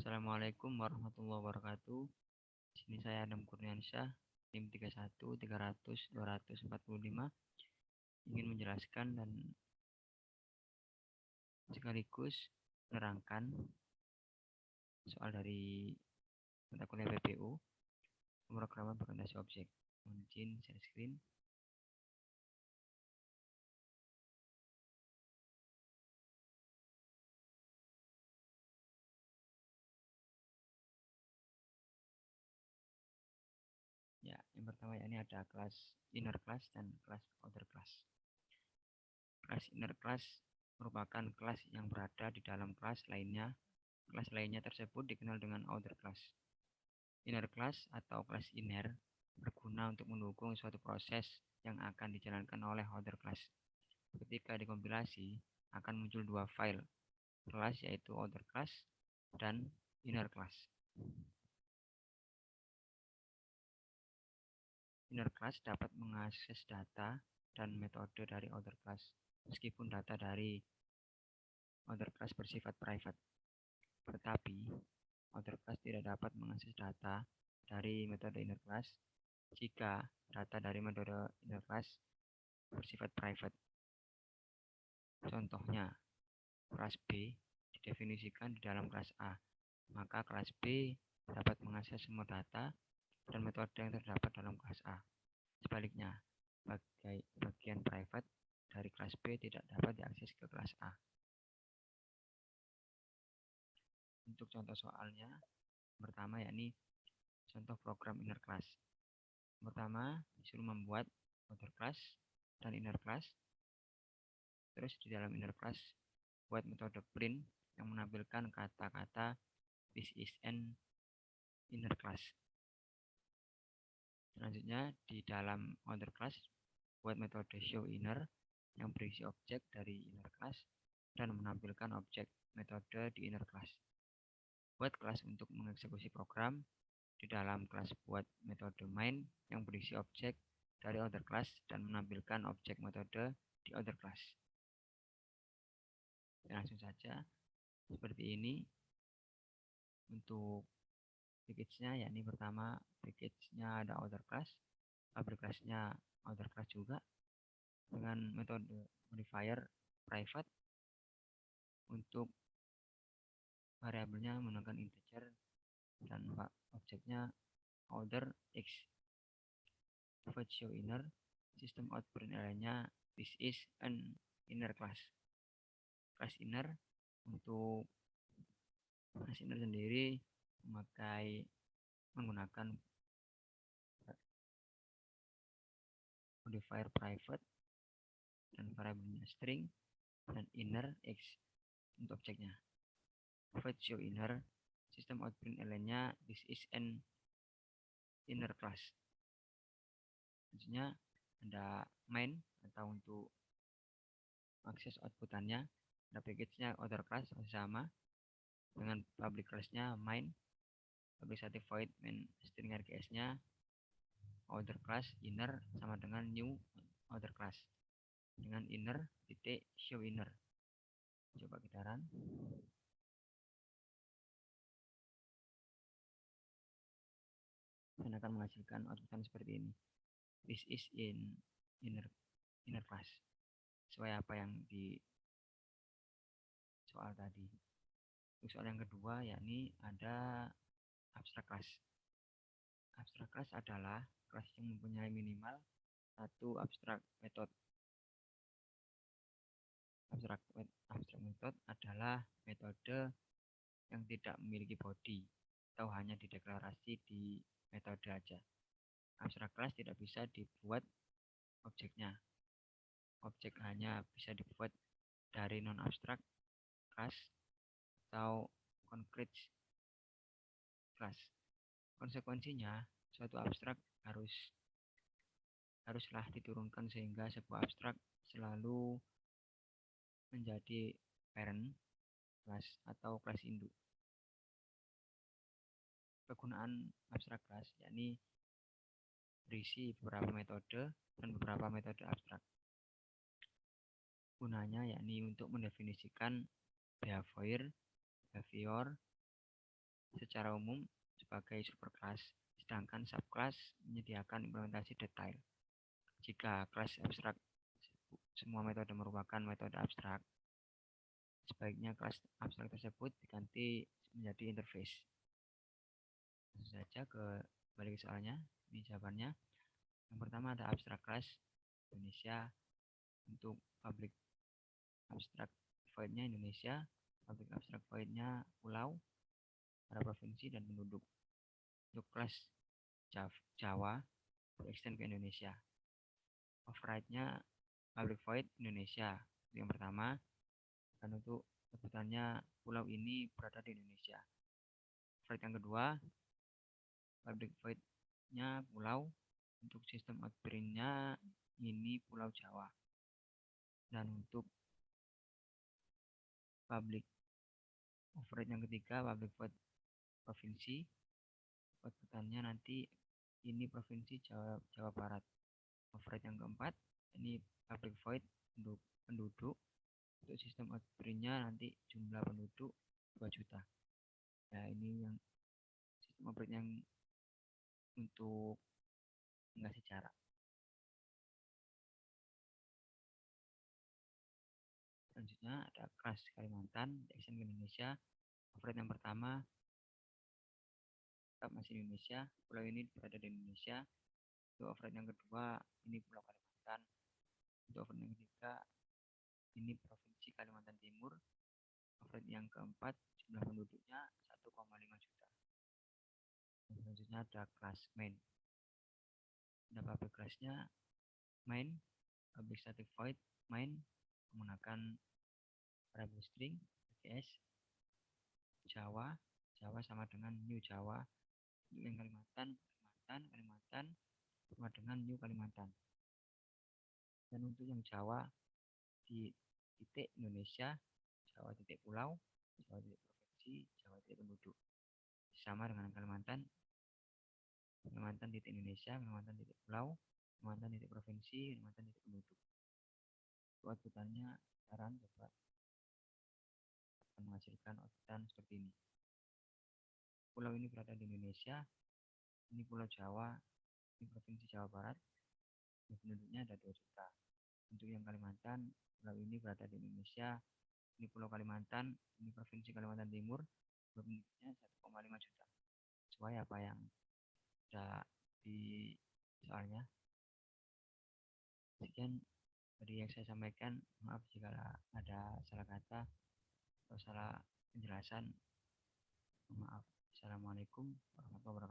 Assalamualaikum warahmatullahi wabarakatuh. Di sini saya Adam Kurniansyah, NIM 31 300 245, ingin menjelaskan dan sekaligus menerangkan soal dari mata kuliah PPU, pemrograman berorientasi objek. Mohon izin share screen. Ya, yang pertama ini ada kelas inner class dan kelas outer class. Kelas inner class merupakan kelas yang berada di dalam kelas lainnya. Kelas lainnya tersebut dikenal dengan outer class. Inner class atau kelas inner berguna untuk mendukung suatu proses yang akan dijalankan oleh outer class. Ketika dikompilasi, akan muncul dua file kelas, yaitu outer class dan inner class. Inner class dapat mengakses data dan metode dari outer class, meskipun data dari outer class bersifat private. Tetapi, outer class tidak dapat mengakses data dari metode inner class jika data dari metode inner class bersifat private. Contohnya, kelas B didefinisikan di dalam kelas A, maka kelas B dapat mengakses semua data dan metode yang terdapat dalam kelas A. Sebaliknya, bagian private dari kelas B tidak dapat diakses ke kelas A. Untuk contoh soalnya, pertama yakni contoh program inner class. Pertama, disuruh membuat outer class dan inner class. Terus di dalam inner class, buat metode print yang menampilkan kata-kata this is an inner class. Selanjutnya, di dalam outer class, buat metode show inner yang berisi objek dari inner class dan menampilkan objek metode di inner class. Buat kelas untuk mengeksekusi program. Di dalam kelas buat metode main yang berisi objek dari outer class dan menampilkan objek metode di outer class. Langsung saja, seperti ini. Untuk package-nya, yakni pertama package-nya ada outer class, public class-nya outer class juga, dengan metode modifier private. Untuk variabelnya menggunakan integer dan objeknya order x. Void show inner, sistem output nya this is an inner class. Class inner, untuk class inner sendiri menggunakan modifier private dan variabelnya string dan inner x untuk objeknya. Void show inner, sistem output nya this is an inner class. Selanjutnya ada main atau untuk akses outputannya, ada package-nya outer class sama dengan public class-nya main, public static void main string RGS-nya outer class inner sama dengan new outer class dengan inner titik show inner. Coba kita run. Dan akan menghasilkan outputan seperti ini. This is in inner class. Sesuai apa yang di soal tadi. Untuk soal yang kedua, yakni ada abstract class. Abstract class adalah kelas yang mempunyai minimal satu abstract method. Abstract method adalah metode yang tidak memiliki body atau hanya dideklarasi di metode aja. Abstract class tidak bisa dibuat objeknya. Objek hanya bisa dibuat dari non-abstract class atau concrete class. Konsekuensinya, suatu abstrak haruslah diturunkan sehingga sebuah abstrak selalu menjadi parent class atau kelas induk. Kegunaan abstrak class yakni berisi beberapa metode dan beberapa metode abstrak. Gunanya yakni untuk mendefinisikan behavior secara umum sebagai superclass, sedangkan subclass menyediakan implementasi detail. Jika kelas abstrak semua metode merupakan metode abstrak, sebaiknya kelas abstrak tersebut diganti menjadi interface. Langsung saja balik ke soalnya, ini jawabannya. Yang pertama ada abstrak class Indonesia. Untuk public abstrak void-nya Indonesia, public abstrak void-nya pulau, para provinsi dan penduduk. Untuk kelas Jawa extend ke Indonesia. Override-nya public void Indonesia. Itu yang pertama. Dan untuk sebutannya pulau ini berada di Indonesia. Override yang kedua, public void-nya pulau. Untuk sistem outbrain-nya ini Pulau Jawa. Dan untuk public override yang ketiga, public void provinsi. Sebutannya nanti ini provinsi Jawa Barat. Override yang keempat, ini public void untuk penduduk. Untuk sistem outbrain-nya nanti jumlah penduduk 2 juta. Ya, ini yang sistem outbrain yang untuk mengasih jarak. Selanjutnya ada kelas Kalimantan, extend ke Indonesia. Override yang pertama, tetap masih Indonesia. Pulau ini berada di Indonesia. Untuk override yang kedua, ini Pulau Kalimantan. Untuk override yang ketiga, ini Provinsi Kalimantan Timur. Override yang keempat, jumlah penduduknya 1,5 juta. Dan selanjutnya ada kelas main. Ada public class-nya main, public static void main menggunakan variable string VS Jawa, Jawa sama dengan new Jawa. Untuk yang Kalimantan sama dengan new Kalimantan. Dan untuk yang Jawa di titik Indonesia, Jawa titik pulau, Jawa titik provinsi, Jawa titik penduduk. Sama dengan Kalimantan titik Indonesia, Kalimantan titik pulau, Kalimantan titik provinsi, Kalimantan titik penduduk. Outputannya saran coba akan menghasilkan outputan seperti ini. Pulau ini berada di Indonesia, ini Pulau Jawa, ini Provinsi Jawa Barat, dan penduduknya ada 2 juta. Untuk yang Kalimantan, pulau ini berada di Indonesia, ini Pulau Kalimantan, ini Provinsi Kalimantan Timur, penduduknya 1,5 juta. Sesuai apa yang ada di soalnya. Sekian dari yang saya sampaikan, maaf jika ada salah kata atau salah penjelasan. Maaf. Assalamualaikum warahmatullahi wabarakatuh.